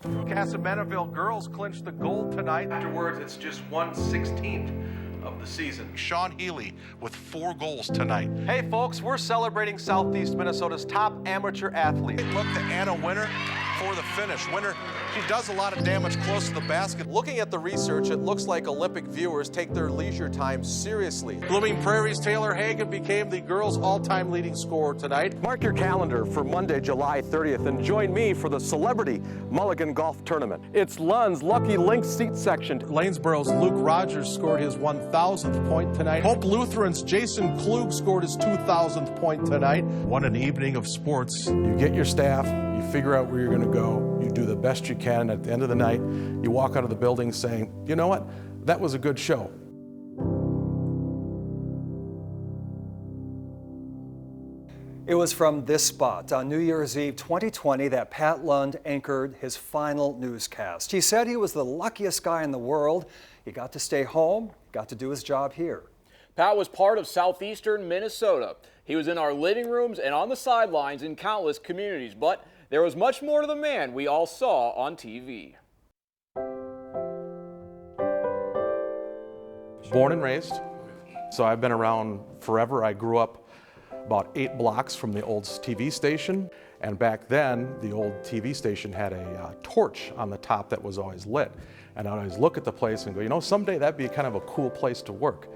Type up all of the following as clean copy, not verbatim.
Casameneville girls clinched the gold tonight. Afterwards, it's just 1/16 of the season. Sean Healy with 4 goals tonight. Hey folks, we're celebrating Southeast Minnesota's top amateur athlete. Look to Anna Winter for the finish. Winter, she does a lot of damage close to the basket. Looking at the research, it looks like Olympic viewers take their leisure time seriously. Blooming Prairie's Taylor Hagan became the girls' all-time leading scorer tonight. Mark your calendar for Monday, July 30th, and join me for the Celebrity Mulligan Golf Tournament. It's Lund's Lucky Link seat section. Lanesboro's Luke Rogers scored his 1,000th point tonight. Hope Lutheran's Jason Klug scored his 2,000th point tonight. What an evening of sports. You get your staff, you figure out where you're going to go, you do the best you can. At the end of the night, you walk out of the building saying, you know what, that was a good show. It was from this spot on New Year's Eve 2020 that Pat Lund anchored his final newscast. He said he was the luckiest guy in the world. He got to stay home, got to do his job here. Pat was part of southeastern Minnesota. He was in our living rooms and on the sidelines in countless communities, but there was much more to the man we all saw on TV. Born and raised, so I've been around forever. I grew up about 8 blocks from the old TV station, and back then the old TV station had a torch on the top that was always lit. And I'd always look at the place and go, you know, someday that'd be kind of a cool place to work.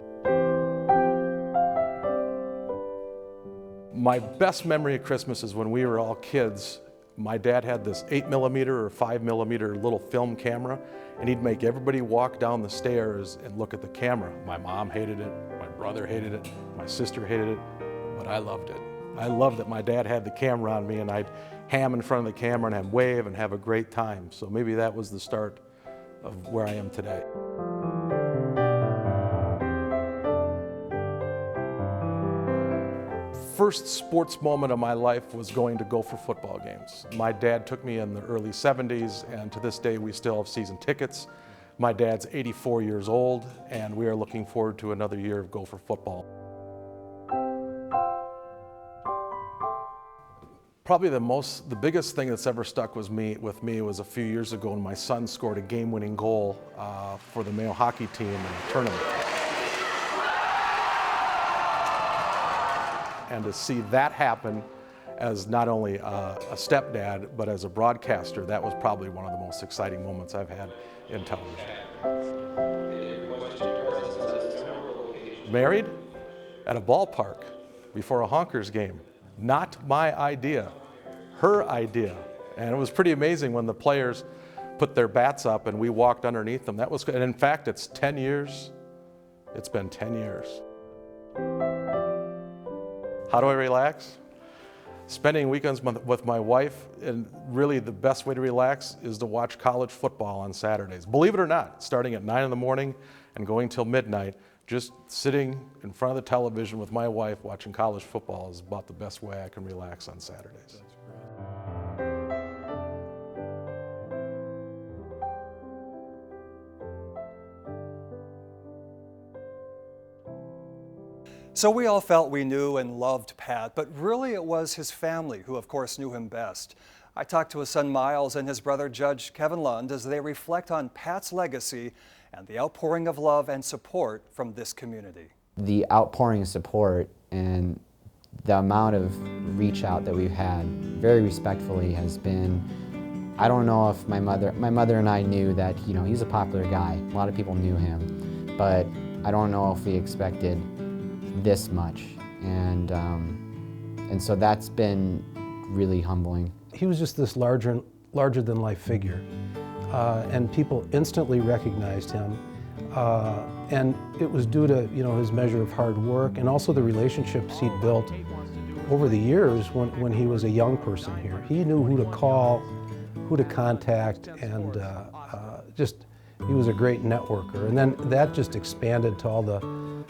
My best memory of Christmas is when we were all kids. My dad had this 8mm or 5mm little film camera, and he'd make everybody walk down the stairs and look at the camera. My mom hated it, my brother hated it, my sister hated it, but I loved it. I loved that my dad had the camera on me and I'd ham in front of the camera and I'd wave and have a great time. So maybe that was the start of where I am today. First sports moment of my life was going to Gopher football games. My dad took me in the early 70s, and to this day we still have season tickets. My dad's 84 years old, and we are looking forward to another year of Gopher football. Probably the biggest thing that's ever stuck with me was a few years ago when my son scored a game-winning goal for the male hockey team in the tournament. And to see that happen as not only a stepdad, but as a broadcaster, that was probably one of the most exciting moments I've had in television. Married at a ballpark before a Honkers game. Not my idea, her idea. And it was pretty amazing when the players put their bats up and we walked underneath them. That was good. And in fact, it's 10 years. It's been 10 years. How do I relax? Spending weekends with my wife, and really the best way to relax is to watch college football on Saturdays. Believe it or not, starting at 9 in the morning and going till midnight, just sitting in front of the television with my wife watching college football is about the best way I can relax on Saturdays. So we all felt we knew and loved Pat, but really it was his family who, of course, knew him best. I talked to his son Miles and his brother Judge Kevin Lund as they reflect on Pat's legacy and the outpouring of love and support from this community. The outpouring of support and the amount of reach out that we've had, very respectfully, has been, I don't know if my mother and I knew that, you know, he's a popular guy. A lot of people knew him, but I don't know if we expected this much, and so that's been really humbling. He was just this larger than life figure, and people instantly recognized him, and it was due to, you know, his measure of hard work and also the relationships he'd built over the years when he was a young person here. He knew who to call, who to contact, and he was a great networker. And then that just expanded to all the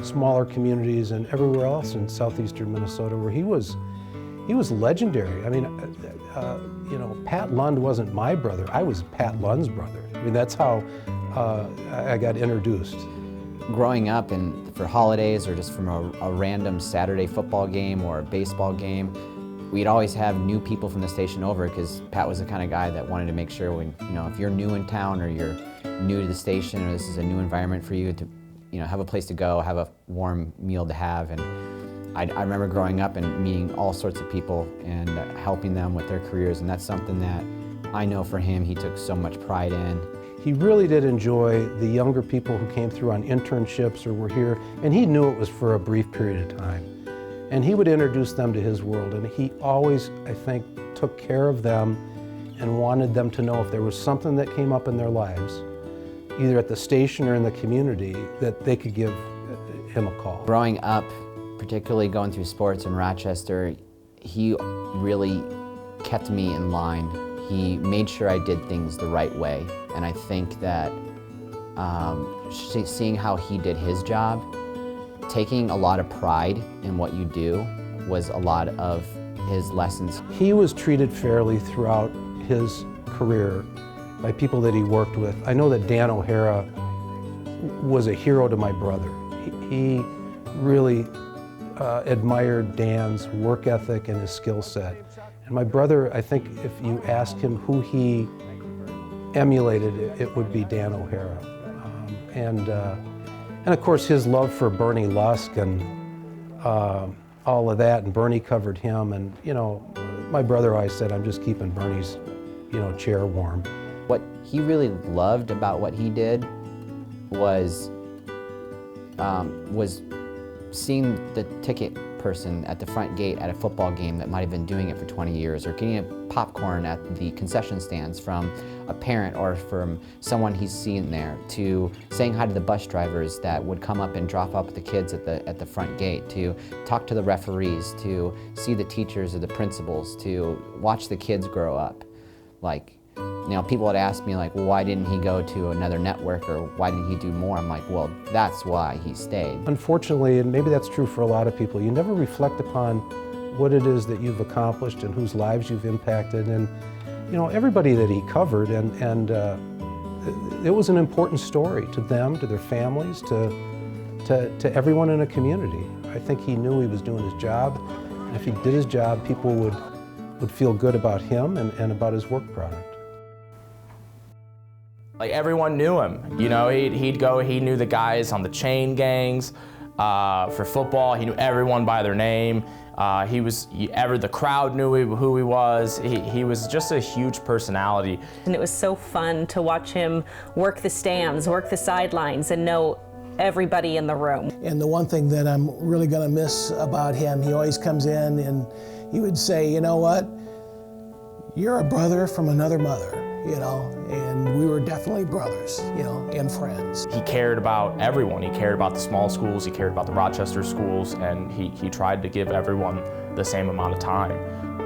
smaller communities and everywhere else in southeastern Minnesota where he was legendary. I mean, you know, Pat Lund wasn't my brother, I was Pat Lund's brother. I mean, that's how I got introduced. Growing up and for holidays or just from a random Saturday football game or a baseball game, we'd always have new people from the station over because Pat was the kind of guy that wanted to make sure when, if you're new in town or you're new to the station or this is a new environment for you to, have a place to go, have a warm meal to have. And I remember growing up and meeting all sorts of people and helping them with their careers, and that's something that I know for him he took so much pride in. He really did enjoy the younger people who came through on internships or were here, and he knew it was for a brief period of time. And he would introduce them to his world, and he always, I think, took care of them and wanted them to know if there was something that came up in their lives, either at the station or in the community, that they could give him a call. Growing up, particularly going through sports in Rochester, he really kept me in line. He made sure I did things the right way, and I think that seeing how he did his job, taking a lot of pride in what you do was a lot of his lessons. He was treated fairly throughout his career by people that he worked with. I know that Dan O'Hara was a hero to my brother. He really admired Dan's work ethic and his skill set. And my brother, I think if you asked him who he emulated, it would be Dan O'Hara. And of course his love for Bernie Lusk and all of that, and Bernie covered him, and my brother always said, I'm just keeping Bernie's chair warm. What he really loved about what he did was seeing the ticket person at the front gate at a football game that might have been doing it for 20 years, or getting a popcorn at the concession stands from a parent or from someone he's seen there, to saying hi to the bus drivers that would come up and drop off the kids at the front gate, to talk to the referees, to see the teachers or the principals, to watch the kids grow up. People would ask me, well, why didn't he go to another network, or why didn't he do more? I'm like, well, that's why he stayed. Unfortunately, and maybe that's true for a lot of people, you never reflect upon what it is that you've accomplished and whose lives you've impacted. And everybody that he covered, and it was an important story to them, to their families, to everyone in a community. I think he knew he was doing his job, and if he did his job, people would feel good about him and about his work product. Everyone knew him. He'd go, he knew the guys on the chain gangs. For football, he knew everyone by their name. The crowd knew who he was. He was just a huge personality. And it was so fun to watch him work the stands, work the sidelines, and know everybody in the room. And the one thing that I'm really gonna miss about him, he always comes in and he would say, you know what, you're a brother from another mother. And we were definitely brothers, and friends. He cared about everyone. He cared about the small schools, he cared about the Rochester schools, and he tried to give everyone the same amount of time.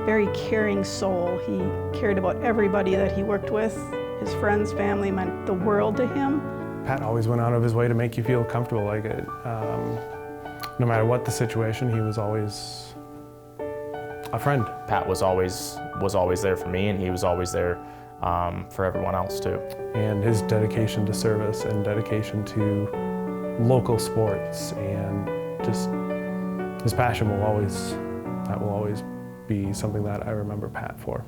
Very caring soul. He cared about everybody that he worked with. His friends, family meant the world to him. Pat always went out of his way to make you feel comfortable. No matter what the situation, he was always a friend. Pat was always there for me, and he was always there for everyone else too. And his dedication to service and dedication to local sports, and just his passion will always be something that I remember Pat for.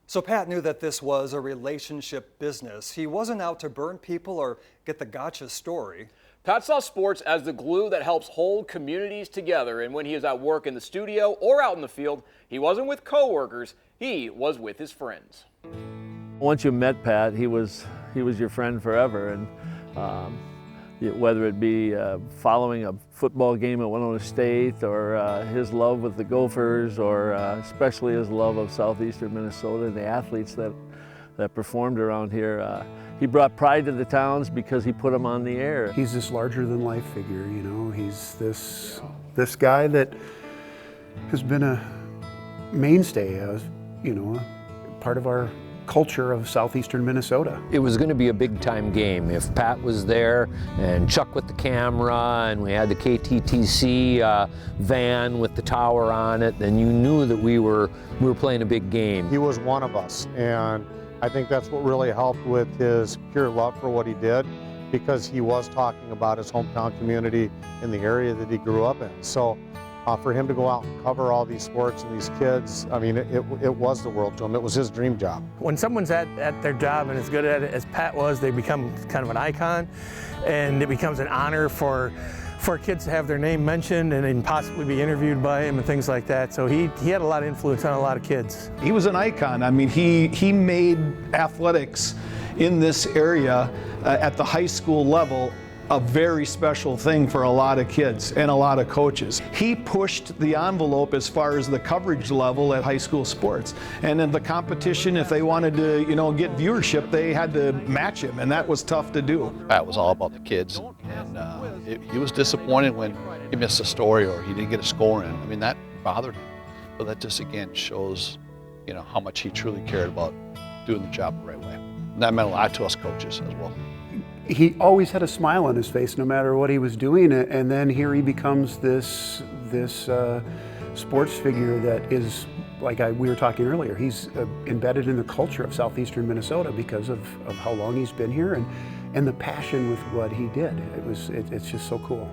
So Pat knew that this was a relationship business. He wasn't out to burn people or get the gotcha story. Pat saw sports as the glue that helps hold communities together, and when he was at work in the studio or out in the field, he wasn't with coworkers, he was with his friends. Once you met Pat, he was your friend forever, and whether it be following a football game at Winona State, or his love with the Gophers, or especially his love of southeastern Minnesota and the athletes that performed around here. He brought pride to the towns because he put them on the air. He's this larger-than-life figure, He's this guy that has been a mainstay, part of our culture of southeastern Minnesota. It was going to be a big-time game. If Pat was there and Chuck with the camera and we had the KTTC van with the tower on it, then you knew that we were playing a big game. He was one of us, and I think that's what really helped with his pure love for what he did, because he was talking about his hometown community in the area that he grew up in. So For him to go out and cover all these sports and these kids, I mean, it was the world to him. It was his dream job. When someone's at their job and as good at it as Pat was, they become kind of an icon, and it becomes an honor for kids to have their name mentioned and possibly be interviewed by him and things like that. So he had a lot of influence on a lot of kids. He was an icon. I mean, he made athletics in this area at the high school level a very special thing for a lot of kids and a lot of coaches. He pushed the envelope as far as the coverage level at high school sports. And in the competition, if they wanted to, get viewership, they had to match him, and that was tough to do. Pat was all about the kids, and he was disappointed when he missed a story or he didn't get a score in. I mean, that bothered him. But that just, again, shows, how much he truly cared about doing the job the right way. And that meant a lot to us coaches as well. He always had a smile on his face no matter what he was doing, and then here he becomes this sports figure that is, like we were talking earlier, he's embedded in the culture of southeastern Minnesota because of how long he's been here and the passion with what he did. It's just so cool.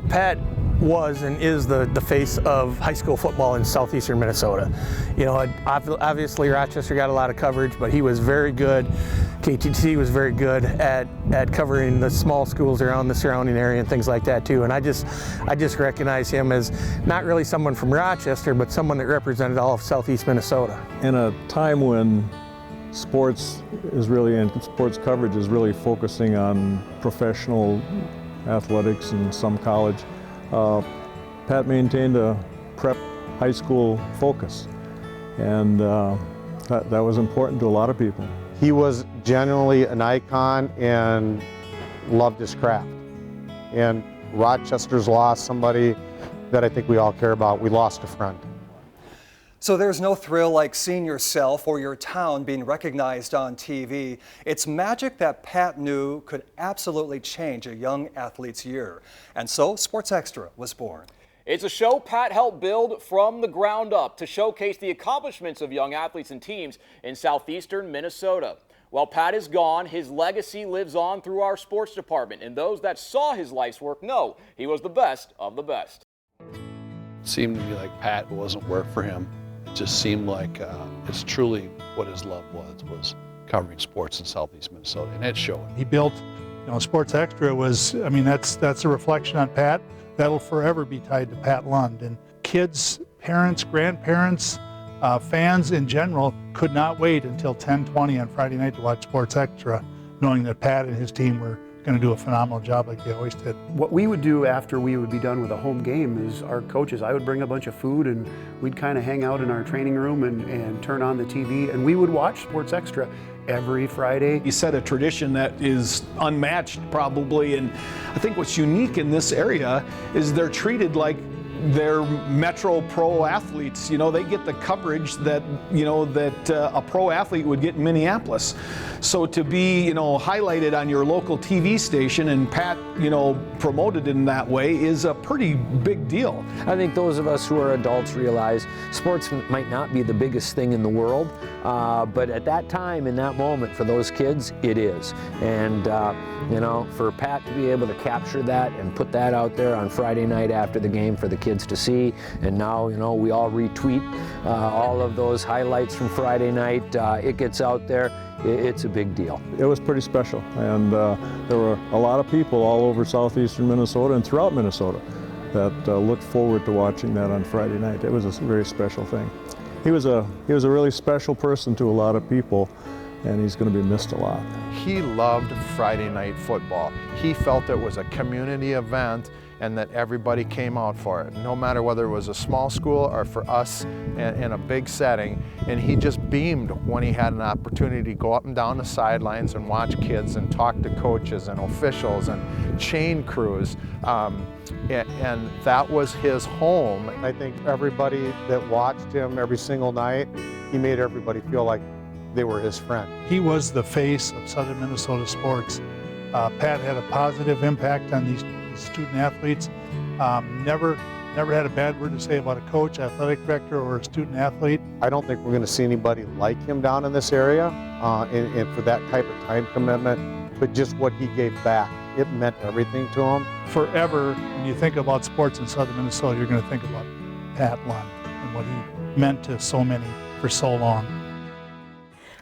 Pat was and is the face of high school football in southeastern Minnesota. Obviously Rochester got a lot of coverage, but he was very good. KTTC was very good at covering the small schools around the surrounding area and things like that too. And I just recognize him as not really someone from Rochester, but someone that represented all of southeast Minnesota. In a time when sports coverage is really focusing on professional athletics and some college, Pat maintained a prep high school focus, and that was important to a lot of people. He was genuinely an icon and loved his craft. And Rochester's lost somebody that I think we all care about. We lost a friend. So there's no thrill like seeing yourself or your town being recognized on TV. It's magic that Pat knew could absolutely change a young athlete's year. And so Sports Extra was born. It's a show Pat helped build from the ground up to showcase the accomplishments of young athletes and teams in southeastern Minnesota. While Pat is gone, his legacy lives on through our sports department, and those that saw his life's work know he was the best of the best. It seemed to me like Pat wasn't work for him. It just seemed like it's truly what his love was covering sports in southeast Minnesota, and it showed. He built, Sports Extra was, that's a reflection on Pat. That'll forever be tied to Pat Lund. And kids, parents, grandparents, fans in general could not wait until 10:20 on Friday night to watch Sports Extra, knowing that Pat and his team were going to do a phenomenal job like they always did. What we would do after we would be done with a home game is our coaches, I would bring a bunch of food and we'd kind of hang out in our training room and turn on the TV, and we would watch Sports Extra every Friday. He set a tradition that is unmatched probably, and I think what's unique in this area is they're treated like they're Metro pro athletes. They get the coverage that a pro athlete would get in Minneapolis. So to be highlighted on your local TV station and Pat promoted in that way is a pretty big deal. I think those of us who are adults realize sports might not be the biggest thing in the world, but at that time, in that moment, for those kids, it is. And for Pat to be able to capture that and put that out there on Friday night after the game for the kids to see, and now we all retweet all of those highlights from Friday night. It gets out there. It's a big deal. It was pretty special, and there were a lot of people all over southeastern Minnesota and throughout Minnesota that looked forward to watching that on Friday night. It was a very special thing. He was a really special person to a lot of people, and he's going to be missed a lot. He loved Friday night football. He felt it was a community event and that everybody came out for it, no matter whether it was a small school or for us in a big setting. And he just beamed when he had an opportunity to go up and down the sidelines and watch kids and talk to coaches and officials and chain crews. And that was his home. I think everybody that watched him every single night, he made everybody feel like they were his friend. He was the face of Southern Minnesota sports. Pat had a positive impact on these student athletes. Never had a bad word to say about a coach, athletic director, or a student athlete. I don't think we're going to see anybody like him down in this area, and for that type of time commitment, but just what he gave back. It meant everything to him. Forever, when you think about sports in Southern Minnesota, you're going to think about Pat Lund and what he meant to so many for so long.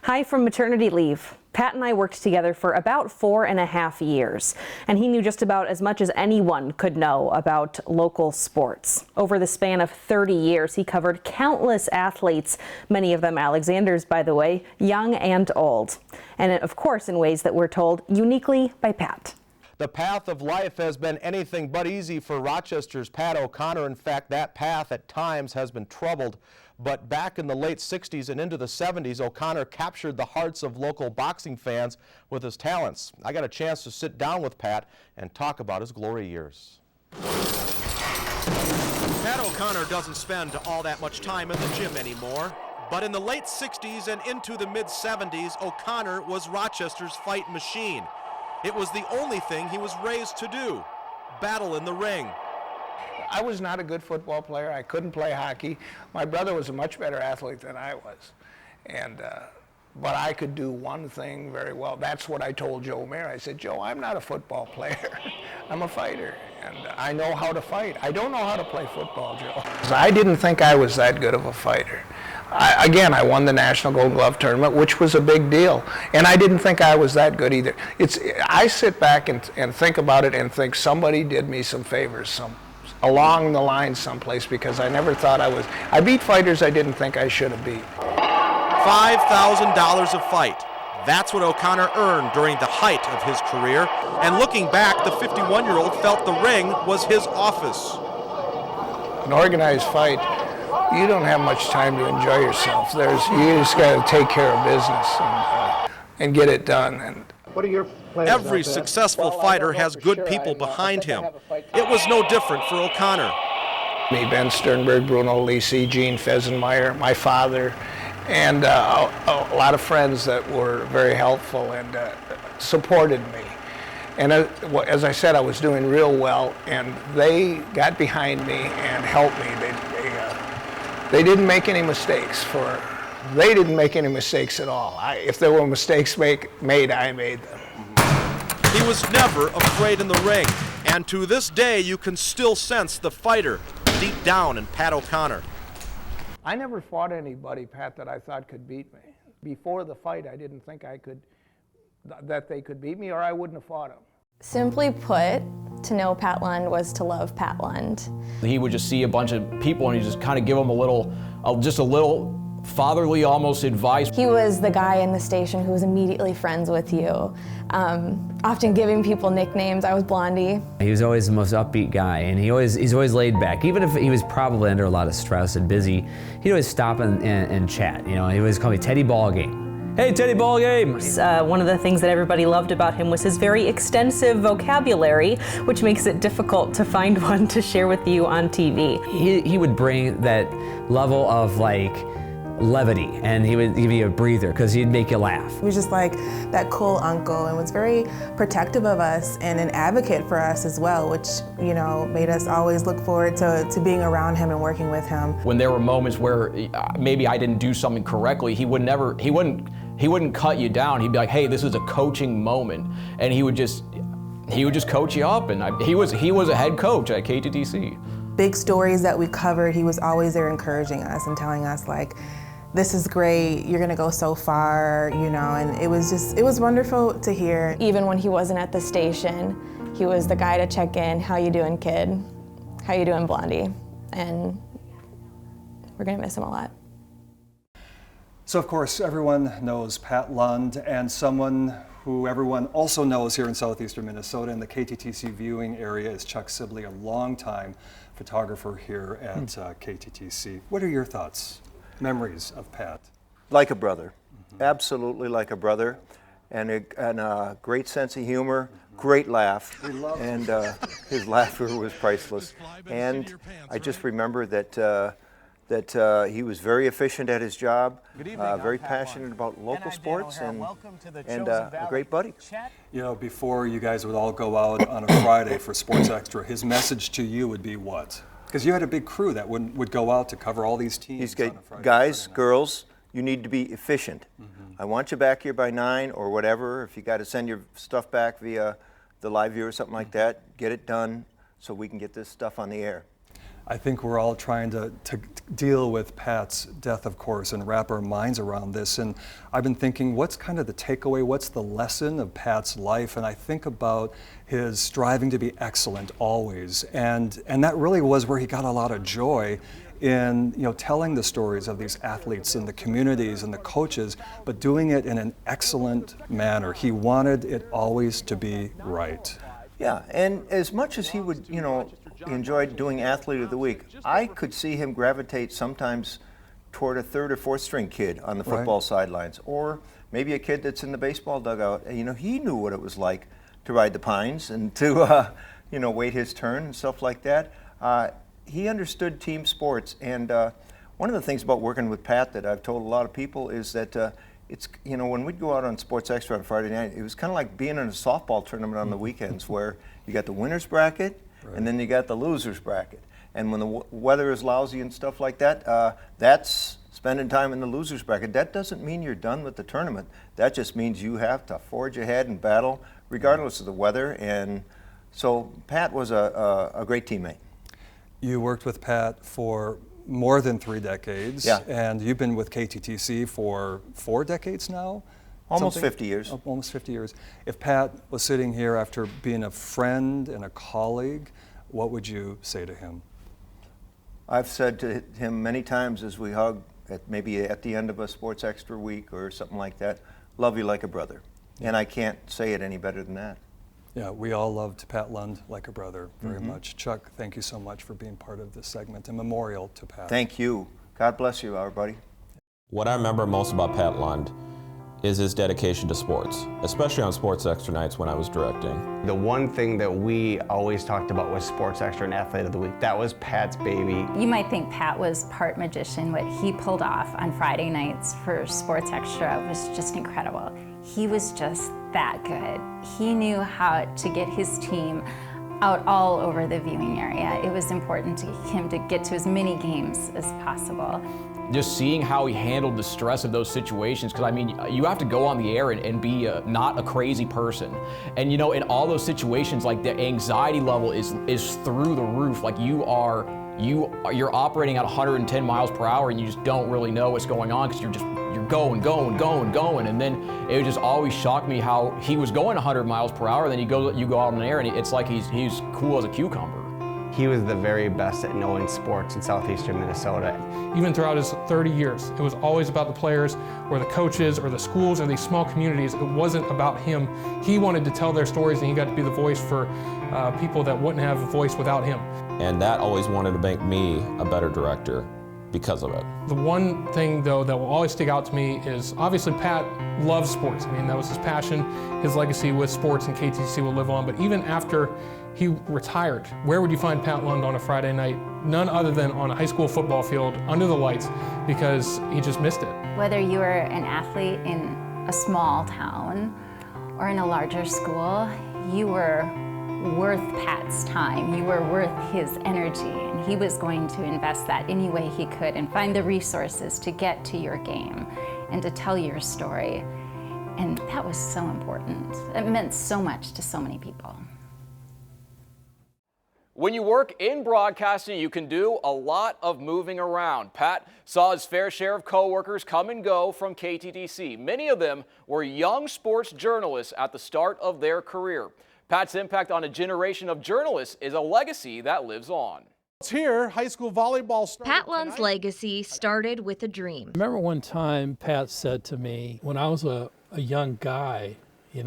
Hi from maternity leave. Pat and I worked together for about 4.5 years, and he knew just about as much as anyone could know about local sports. Over the span of 30 years, he covered countless athletes, many of them Alexanders, by the way, young and old. And of course, in ways that we're told uniquely by Pat. The path of life has been anything but easy for Rochester's Pat O'Connor. In fact, that path at times has been troubled. But back in the late 60s and into the 70s, O'Connor captured the hearts of local boxing fans with his talents. I got a chance to sit down with Pat and talk about his glory years. Pat O'Connor doesn't spend all that much time in the gym anymore. But in the late 60s and into the mid-70s, O'Connor was Rochester's fight machine. It was the only thing he was raised to do, battle in the ring. I was not a good football player. I couldn't play hockey. My brother was a much better athlete than I was. But I could do one thing very well. That's what I told Joe Mayer. I said, Joe, I'm not a football player. I'm a fighter, and I know how to fight. I don't know how to play football, Joe. I didn't think I was that good of a fighter. I won the National Gold Glove Tournament, which was a big deal. And I didn't think I was that good either. I sit back and think about it and think somebody did me some favors along the line someplace, because I never thought I beat fighters I didn't think I should have beat. $5,000 a fight. That's what O'Connor earned during the height of his career. And looking back, the 51-year-old felt the ring was his office. An organized fight, you don't have much time to enjoy yourself. You just got to take care of business and get it done. And what are your plans? Every successful fighter has good people behind him. It was no different for O'Connor. Me, Ben Sternberg, Bruno Lisi, Gene Fesenmeyer, my father, and a lot of friends that were very helpful and supported me. And as I said, I was doing real well, and they got behind me and helped me. They didn't make any mistakes. They didn't make any mistakes at all. If there were mistakes made, I made them. He was never afraid in the ring, and to this day you can still sense the fighter deep down in Pat O'Connor. I never fought anybody, Pat, that I thought could beat me. Before the fight, I didn't think that they could beat me, or I wouldn't have fought them. Simply put, to know Pat Lund was to love Pat Lund. He would just see a bunch of people and he just kind of give them a little fatherly almost advice. He was the guy in the station who was immediately friends with you, often giving people nicknames. I was Blondie. He was always the most upbeat guy, and he's always laid back. Even if he was probably under a lot of stress and busy, he'd always stop and chat. You know, he always called me Teddy Ballgame. Hey, Teddy Ballgame! One of the things that everybody loved about him was his very extensive vocabulary, which makes it difficult to find one to share with you on TV. He would bring that level of levity, and he would give you a breather because he'd make you laugh. He was just like that cool uncle and was very protective of us and an advocate for us as well, which, you know, made us always look forward to being around him and working with him. When there were moments where maybe I didn't do something correctly, he wouldn't cut you down. He'd be like, hey, this is a coaching moment. And he would just coach you up, and he was a head coach at KTTC. Big stories that we covered, he was always there encouraging us and telling us, like, this is great, you're gonna go so far, you know, and it was wonderful to hear. Even when he wasn't at the station, he was the guy to check in. How you doing, kid? How you doing, Blondie? And we're gonna miss him a lot. So of course, everyone knows Pat Lund, and someone who everyone also knows here in southeastern Minnesota in the KTTC viewing area is Chuck Sibley, a longtime photographer here at KTTC. What are your thoughts, memories of Pat? Like a brother, absolutely like a brother, and a great sense of humor, great laugh, and his laughter was priceless. And I just remember that he was very efficient at his job, very passionate about local sports, and a great buddy. You know, before you guys would all go out on a Friday for Sports Extra, his message to you would be what? Because you had a big crew that would go out to cover all these teams. Guys, girls, you need to be efficient. I want you back here by 9 or whatever. If you got to send your stuff back via the live view or something like that, get it done so we can get this stuff on the air. I think we're all trying to deal with Pat's death, of course, and wrap our minds around this. And I've been thinking, what's kind of the takeaway? What's the lesson of Pat's life? And I think about his striving to be excellent always. And that really was where he got a lot of joy in telling the stories of these athletes and the communities and the coaches, but doing it in an excellent manner. He wanted it always to be right. Yeah, and as much as he would, enjoyed doing Athlete of the Week, I could see him gravitate sometimes toward a third or fourth string kid on the football sidelines, or maybe a kid that's in the baseball dugout. He knew what it was like to ride the pines and to, wait his turn and stuff like that. He understood team sports, and one of the things about working with Pat that I've told a lot of people is that it's, when we'd go out on Sports Extra on Friday night, it was kind of like being in a softball tournament on the weekends where you got the winner's bracket and then you got the loser's bracket. And when the weather is lousy and stuff like that, that's spending time in the loser's bracket. That doesn't mean you're done with the tournament. That just means you have to forge ahead and battle regardless of the weather. And so Pat was a great teammate. You worked with Pat for more than 3 decades, and you've been with KTTC for 4 decades now? Almost 50 years. Oh, almost 50 years. If Pat was sitting here after being a friend and a colleague, what would you say to him? I've said to him many times as we hug, maybe at the end of a Sports Extra week or something like that, love you like a brother. And I can't say it any better than that. Yeah, we all loved Pat Lund like a brother very much. Chuck, thank you so much for being part of this segment, a memorial to Pat. Thank you. God bless you, everybody. What I remember most about Pat Lund is his dedication to sports, especially on Sports Extra nights when I was directing. The one thing that we always talked about was Sports Extra and Athlete of the Week. That was Pat's baby. You might think Pat was part magician. What he pulled off on Friday nights for Sports Extra was just incredible. He was just that good. He knew how to get his team out all over the viewing area. It was important to him to get to as many games as possible. Just seeing how he handled the stress of those situations, because I mean, you have to go on the air and be not a crazy person. And in all those situations, like the anxiety level is through the roof. Like you're operating at 110 miles per hour and you just don't really know what's going on because you're going. And then it would just always shock me how he was going 100 miles per hour, then you go out on the air and it's like he's cool as a cucumber. He was the very best at knowing sports in southeastern Minnesota. Even throughout his 30 years, it was always about the players or the coaches or the schools or these small communities. It wasn't about him. He wanted to tell their stories and he got to be the voice for people that wouldn't have a voice without him. And that always wanted to make me a better director because of it. The one thing, though, that will always stick out to me is obviously Pat loves sports. I mean, that was his passion. His legacy with sports and KTTC will live on. But even after he retired, where would you find Pat Lund on a Friday night? None other than on a high school football field under the lights, because he just missed it. Whether you were an athlete in a small town or in a larger school, you were worth Pat's time. You were worth his energy, and he was going to invest that any way he could and find the resources to get to your game and to tell your story. And that was so important. It meant so much to so many people. When you work in broadcasting, you can do a lot of moving around. Pat saw his fair share of coworkers come and go from KTTC. Many of them were young sports journalists at the start of their career. Pat's impact on a generation of journalists is a legacy that lives on. Here, high school volleyball started. Pat Lund's legacy started with a dream. I remember one time Pat said to me, when I was a young guy,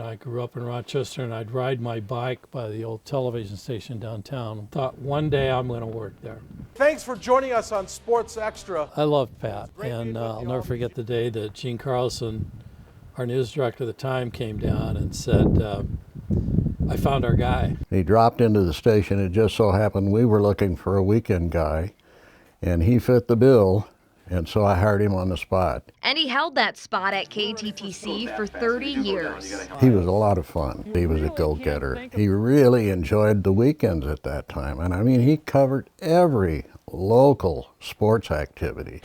I grew up in Rochester and I'd ride my bike by the old television station downtown. Thought one day I'm going to work there. Thanks for joining us on Sports Extra. I loved Pat, and I'll never forget the day that Gene Carlson, our news director at the time, came down and said, I found our guy. He dropped into the station. It just so happened we were looking for a weekend guy, and he fit the bill. And so I hired him on the spot. And he held that spot at KTTC for 30 years. He was a lot of fun. He was a go-getter. He really enjoyed the weekends at that time. And I mean, he covered every local sports activity.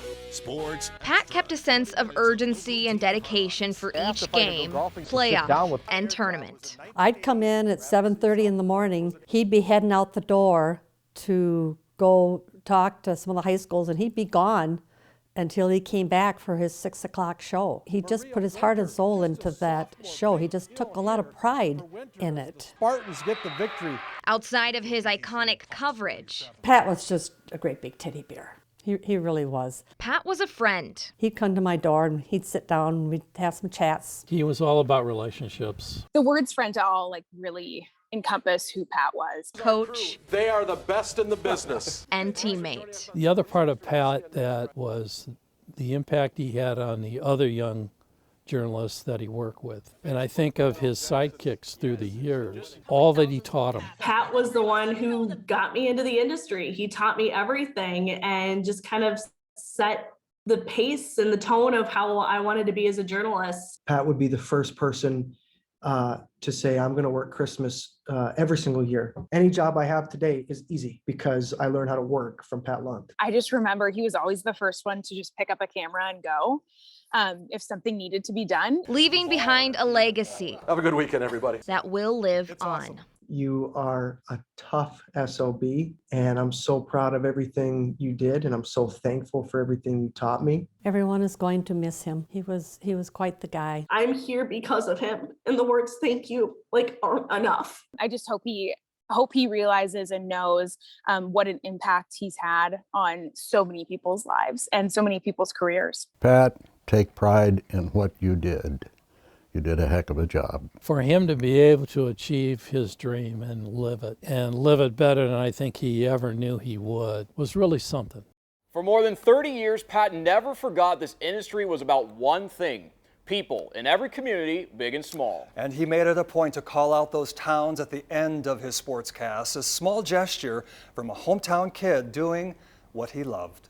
Pat kept a sense of urgency and dedication for each game, playoff, and tournament. I'd come in at 7:30 in the morning. He'd be heading out the door to go talk to some of the high schools, and he'd be gone until he came back for his 6 o'clock show. He just put his heart and soul into that show. He just took a lot of pride in it. Spartans get the victory. Outside of his iconic coverage, Pat was just a great big teddy bear. He really was. Pat was a friend. He'd come to my door and he'd sit down and we'd have some chats. He was all about relationships. The words friend to all really encompass who Pat was. Coach. They are the best in the business. And teammate. The other part of Pat that was the impact he had on the other young journalists that he worked with. And I think of his sidekicks through the years, all that he taught them. Pat was the one who got me into the industry. He taught me everything and just kind of set the pace and the tone of how I wanted to be as a journalist. Pat would be the first person to say, I'm going to work Christmas every single year. Any job I have today is easy because I learned how to work from Pat Lund. I just remember he was always the first one to just pick up a camera and go if something needed to be done. Leaving behind a legacy. Have a good weekend, everybody. That will live on. Awesome. You are a tough SOB, and I'm so proud of everything you did, and I'm so thankful for everything you taught me. Everyone is going to miss him. He was quite the guy. I'm here because of him, and the words thank you aren't enough. I just hope he realizes and knows what an impact he's had on so many people's lives and so many people's careers. Pat, take pride in what you did. You did a heck of a job. For him to be able to achieve his dream and live it better than I think he ever knew he would, was really something. For more than 30 years, Pat never forgot this industry was about one thing: people in every community, big and small. And he made it a point to call out those towns at the end of his sportscast, a small gesture from a hometown kid doing what he loved.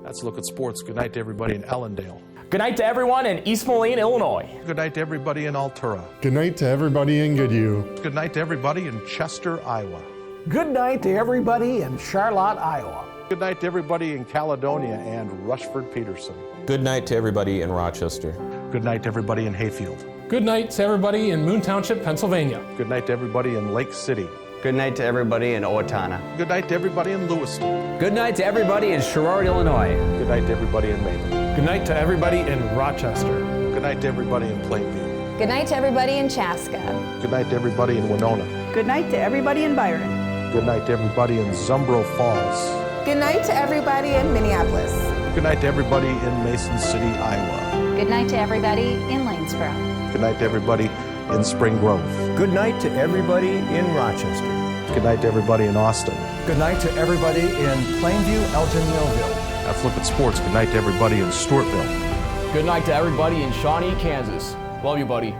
Let's look at sports. Good night to everybody in Ellendale. Good night to everyone in East Moline, Illinois. Good night to everybody in Altura. Good night to everybody in Goodhue. Good night to everybody in Chester, Iowa. Good night to everybody in Charlotte, Iowa. Good night to everybody in Caledonia and Rushford, Peterson. Good night to everybody in Rochester. Good night to everybody in Hayfield. Good night to everybody in Moon Township, Pennsylvania. Good night to everybody in Lake City. Good night to everybody in Owatonna. Good night to everybody in Lewiston. Good night to everybody in Sherrard, Illinois. Good night to everybody in Maple. Good night to everybody in Rochester. Good night to everybody in Plainview. Good night to everybody in Chaska. Good night to everybody in Winona. Good night to everybody in Byron. Good night to everybody in Zumbro Falls. Good night to everybody in Minneapolis. Good night to everybody in Mason City, Iowa. Good night to everybody in Lanesboro. Good night to everybody in Spring Grove. Good night to everybody in Rochester. Good night to everybody in Austin. Good night to everybody in Plainview, Elgin, Millville. Let's look at sports. Good night to everybody in Stewartville. Good night to everybody in Shawnee, Kansas. Love you, buddy.